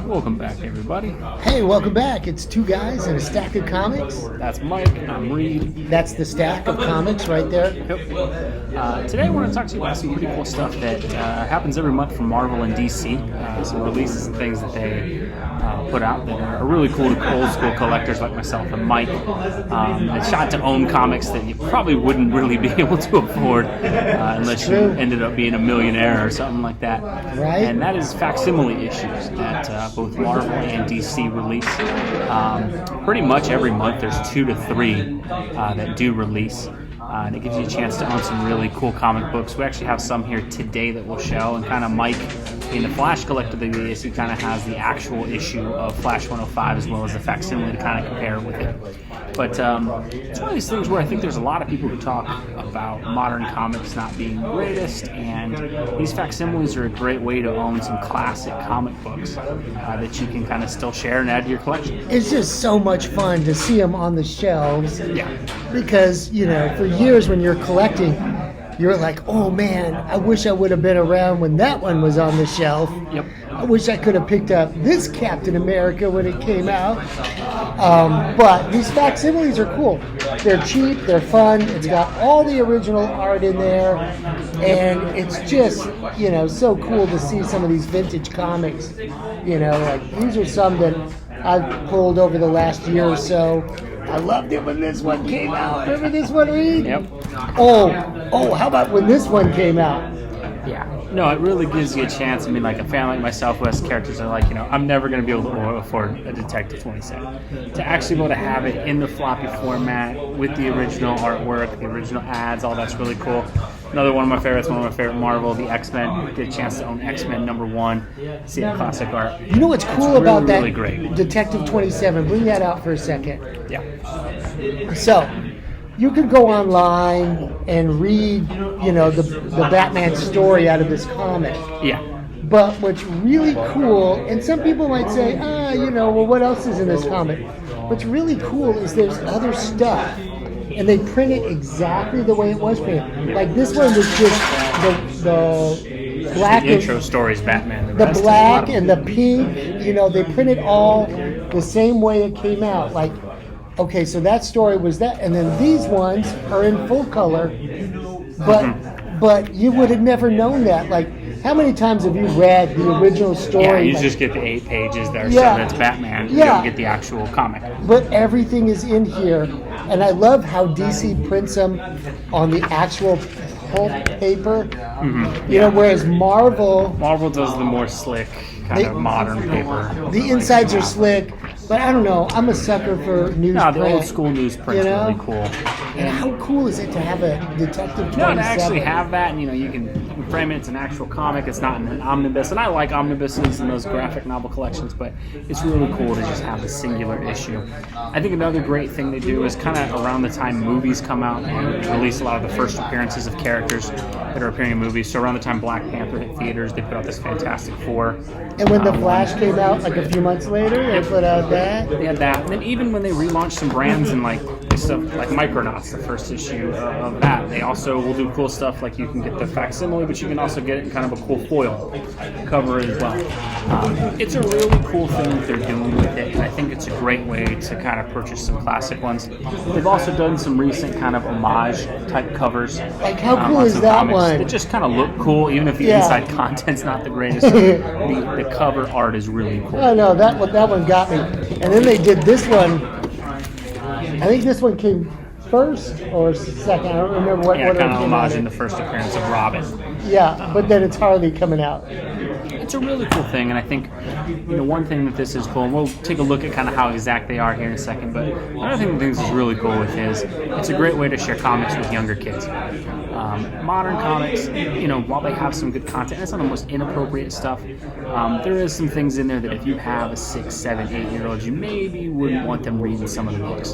Welcome back, everybody. Hey, welcome back. It's two guys and a stack of comics. That's Mike. I'm Reed. That's the stack of comics right there. Yep. Today I want to talk to you about some pretty cool stuff that happens every month from Marvel and DC. Some releases and things that they put out that are really cool to old school collectors like myself and Mike. That shot to own comics that you probably wouldn't really be able to afford unless you ended up being a millionaire or something like that. Right. And that is Facsimile Issues that both Marvel and DC release. Pretty much every month there's 2 to 3 that do release. And it gives you a chance to own some really cool comic books. We actually have some here today that we'll show. And kind of Mike, being the Flash collector that he is, he kind of has the actual issue of Flash 105 as well as the facsimile to kind of compare with it. But it's one of these things where I think there's a lot of people who talk about modern comics not being the greatest, and these facsimiles are a great way to own some classic comic books that you can kind of still share and add to your collection. It's just so much fun to see them on the shelves. Yeah. Because, you know, for years when you're collecting, you're like, oh man, I wish I would have been around when that one was on the shelf. Yep. I wish I could have picked up this Captain America when it came out. But these facsimiles are cool. They're cheap, they're fun, it's got all the original art in there, and it's just, you know, so cool to see some of these vintage comics. You know, like these are some that I've pulled over the last year or so. I loved it when this one came out. Remember this one, Reed? Yep. Oh, how about when this one came out? Yeah. No, it really gives you a chance. I mean, like a fan like myself who has characters that are like, you know, I'm never going to be able to afford a Detective 27. To actually be able to have it in the floppy format with the original artwork, the original ads, all that's really cool. Another one of my favorites, one of my favorite Marvel, the X-Men. Get a chance to own X-Men #1, see the classic art. You know what's cool about that? Really great. Detective 27. Bring that out for a second. Yeah. So, you could go online and read, you know, the Batman story out of this comic. Yeah. But what's really cool, and some people might say, you know, well, what else is in this comic? What's really cool is there's other stuff, and they print it exactly the way it was printed. Like this one was just the black the intro stories, Batman. The black and the pink, you know, they printed all the same way it came out. Like, okay, so that story was that, and then these ones are in full color, but you would have never known that. Like, how many times have you read the original story? Yeah, you like, just get the 8 pages that are saying it's Batman. You don't get the actual comic. But everything is in here, and I love how DC prints them on the actual pulp paper. Mm-hmm. You know, whereas Marvel does the more slick kind of modern paper. The insides are slick. But I don't know. I'm a sucker for newsprint. No, the old school newsprint's really cool. And how cool is it to have a Detective 27? No, to actually have that, and you know, you can frame it. It's an actual comic. It's not an omnibus, and I like omnibuses and those graphic novel collections. But it's really cool to just have a singular issue. I think another great thing they do is kind of around the time movies come out and release a lot of the first appearances of characters that are appearing in movies. So around the time Black Panther hit theaters, they put out this Fantastic Four. And when The Flash came out, like a few months later, they put out that. They had that, and then even when they relaunched some brands and like stuff like Micronauts, the first issue of that, they also will do cool stuff like you can get the facsimile, but you can also get it in kind of a cool foil cover as well. It's a really cool thing that they're doing with it, and I think it's a great way to kind of purchase some classic ones. They've also done some recent kind of homage type covers. Like how cool is that one? That just kind of look cool, even if the inside content's not the greatest. the cover art is really cool. I know that one got me. And then they did this one. I think this one came first or second. I don't remember what order it came out. Kind of homage in the first appearance of Robin. Yeah, but then it's Harley coming out. It's a really cool thing, and I think, you know, one thing that this is cool, and we'll take a look at kind of how exact they are here in a second, but another thing that this is really cool with is it's a great way to share comics with younger kids. Modern comics, you know, while they have some good content, it's not the most inappropriate stuff. There is some things in there that if you have a 6, 7, 8-year-old, you maybe wouldn't want them reading some of the books.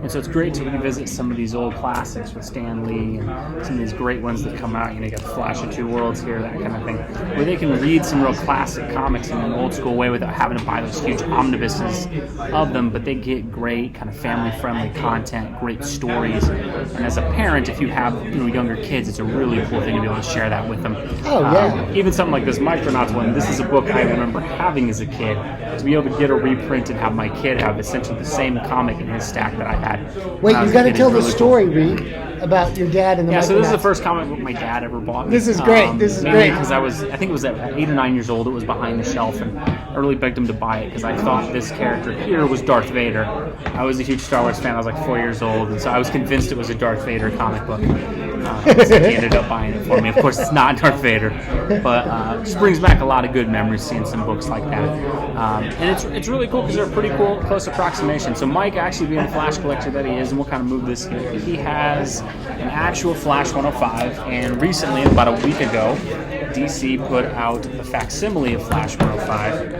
And so it's great to revisit some of these old classics with Stan Lee and some of these great ones that come out. You know, you got the Flash of Two Worlds here, that kind of thing, where they can read some real classic comics in an old school way without having to buy those huge omnibuses of them, but they get great kind of family-friendly content, great stories. And as a parent, if you have younger kids, it's a really cool thing to be able to share that with them. Oh, yeah. Even something like this Micronauts one, this is a book I remember having as a kid. To be able to get a reprint and have my kid have essentially the same comic in his stack that I had. Wait, you got to tell the story, Reed, about your dad and the Micronauts. So this is the first comic book my dad ever bought me. This is great. This is great. Because I think it was at 8 or 9 years old. It was behind the shelf, and I really begged him to buy it because I thought this character here was Darth Vader. I was a huge Star Wars fan. I was like 4 years old, and so I was convinced it was a Darth Vader comic book. So he ended up buying it for me. Of course, it's not Darth Vader, but just brings back a lot of good memories seeing some books like that. And it's really cool because they're a pretty cool, close approximation. So Mike, actually being the Flash collector that he is, and we'll kind of move this here, he has an actual Flash 105, and recently, about a week ago, DC put out the facsimile of Flash 105.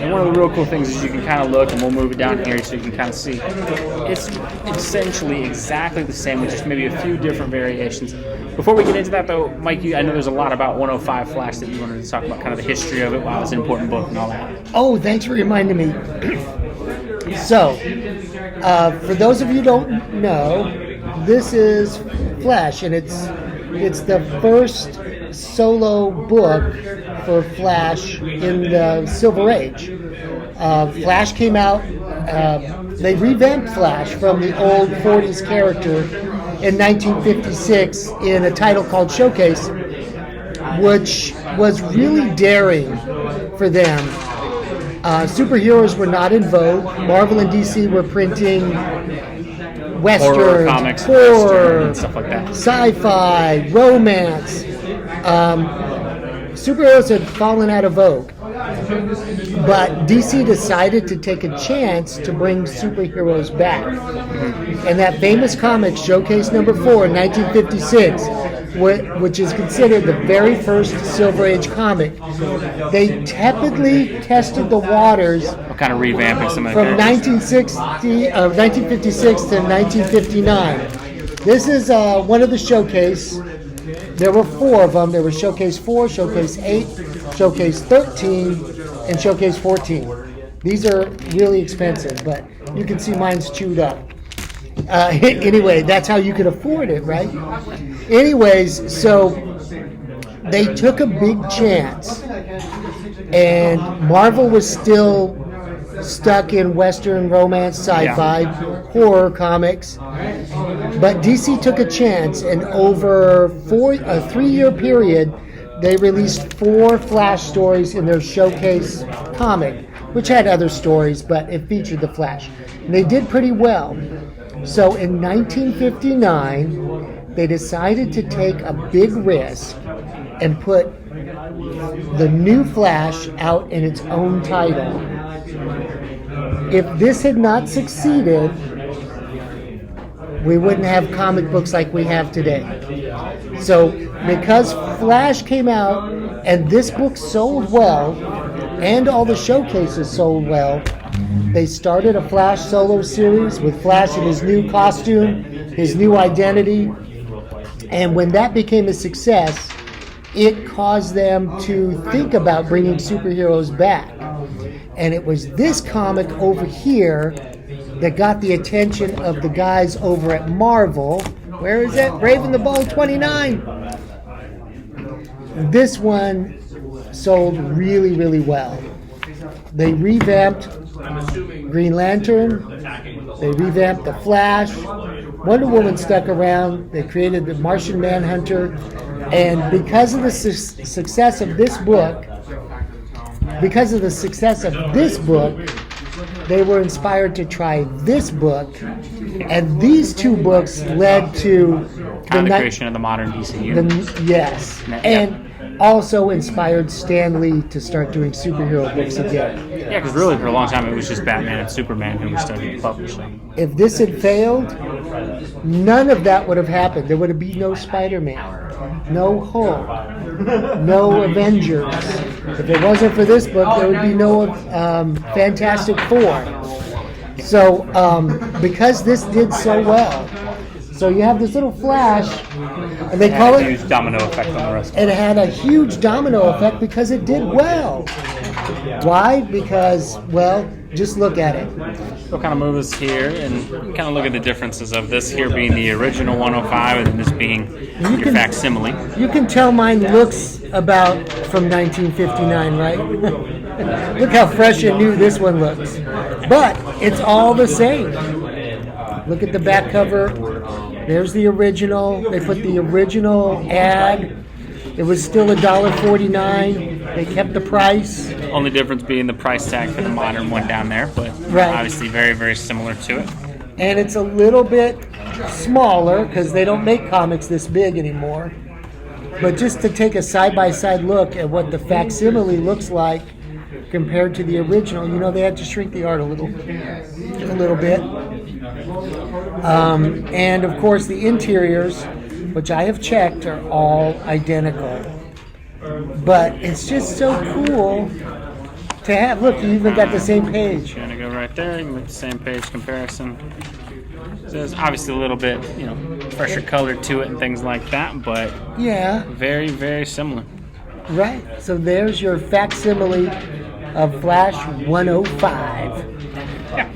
And one of the real cool things is you can kind of look, and we'll move it down here so you can kind of see. It's essentially exactly the same with just maybe a few different variations. Before we get into that, though, Mike, I know there's a lot about 105 Flash that you wanted to talk about, kind of the history of it, why it was an important book and all that. Oh, thanks for reminding me. So, for those of you who don't know, this is Flash, and it's the first solo book for Flash in the Silver Age. Flash came out, they revamped Flash from the old 40s character in 1956 in a title called Showcase, which was really daring for them. Superheroes were not in vogue. Marvel and DC were printing Western, horror comics, horror, and stuff like that. Sci-fi, romance. Superheroes had fallen out of vogue. But DC decided to take a chance to bring superheroes back. And that famous comic, Showcase number 4, in 1956, which is considered the very first Silver Age comic, they tepidly tested the waters. What kind of revamping some of the from 1956 to 1959. This is one of the Showcase. There were 4 of them. There was Showcase 4, Showcase 8, Showcase 13, and Showcase 14. These are really expensive, but you can see mine's chewed up. Anyway, that's how you could afford it, right? Anyways, so they took a big chance, and Marvel was still stuck in Western romance, sci-fi, horror comics. But DC took a chance, and over a 3-year period, they released 4 Flash stories in their Showcase comic, which had other stories, but it featured the Flash. And they did pretty well. So in 1959, they decided to take a big risk and put the new Flash out in its own title. If this had not succeeded, we wouldn't have comic books like we have today. So because Flash came out and this book sold well, and all the showcases sold well, they started a Flash solo series with Flash in his new costume, his new identity. And when that became a success, it caused them to think about bringing superheroes back. And it was this comic over here that got the attention of the guys over at Marvel. Where is it? Brave and the Bold 29. This one sold really, really well. They revamped Green Lantern. They revamped the Flash. Wonder Woman stuck around. They created the Martian Manhunter. And because of the success of this book, they were inspired to try this book, and these 2 books led to the creation of the modern DCU. Yes, and also inspired Stan Lee to start doing superhero books again. Yeah, because really for a long time it was just Batman and Superman who were starting publishing. If this had failed, none of that would have happened. There would be no Spider-Man, no Hulk, no Avengers. If it wasn't for this book, there would be no Fantastic Four. So, because this did so well, So you have this little Flash, and they It call had a it. huge domino effect on the rest. It had a huge domino effect because it did well. Why? Because, well, just look at it. We'll kind of move us here and kind of look at the differences of this here being the original 105 and then this being your can- facsimile. You can tell mine looks about from 1959, right? Look how fresh and new this one looks. But it's all the same. Look at the back cover. There's the original. They put the original ad. It was still $1.49. They kept the price. Only difference being the price tag for the modern one down there, but Right. obviously very, very similar to it. And it's a little bit smaller because they don't make comics this big anymore. But just to take a side-by-side look at what the facsimile looks like compared to the original, you know, they had to shrink the art a little bit. And of course, the interiors, which I have checked, are all identical. But it's just so cool to have. Look, you even got the same page. Gonna go right there. You can make the same page comparison. So there's obviously a little bit, fresher color to it and things like that, but Yeah, very, very similar. right. So there's your facsimile of Flash 105. Yeah.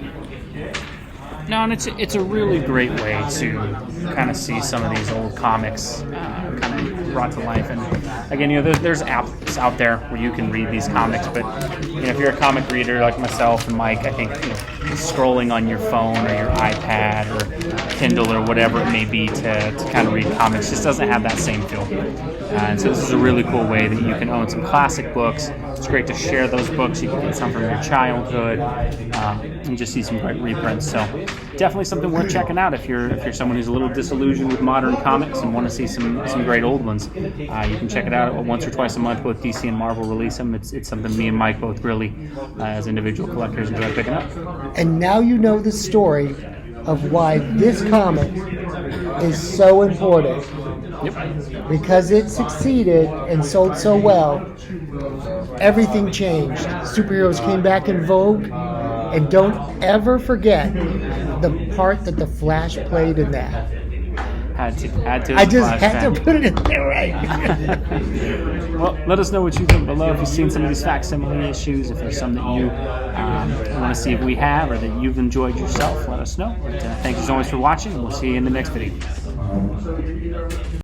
No, and it's a really great way to kind of see some of these old comics kind of brought to life. And again, there's apps out there where you can read these comics, but if you're a comic reader like myself and Mike, I think scrolling on your phone or your iPad or Kindle or whatever it may be to kind of read comics just doesn't have that same feel. And so this is a really cool way that you can own some classic books. It's great to share those books. You can get some from your childhood and just see some great reprints. So definitely something worth checking out if you're someone who's a little disillusioned with modern comics and want to see some great old ones. You can check it out once or twice a month. Both DC and Marvel release them. It's something me and Mike both really, as individual collectors, enjoy picking up. And now you know the story of why this comic is so important. Yep. Because it succeeded and sold so well, everything changed. Superheroes came back in vogue, and don't ever forget the part that the Flash played in that. Had to. I just Flash had fan. to put it in there, right? Well, let us know what you think below. If you've seen some of these facsimile issues, if there's some that you want to see if we have or that you've enjoyed yourself, let us know. But, thank you so much for watching. We'll see you in the next video.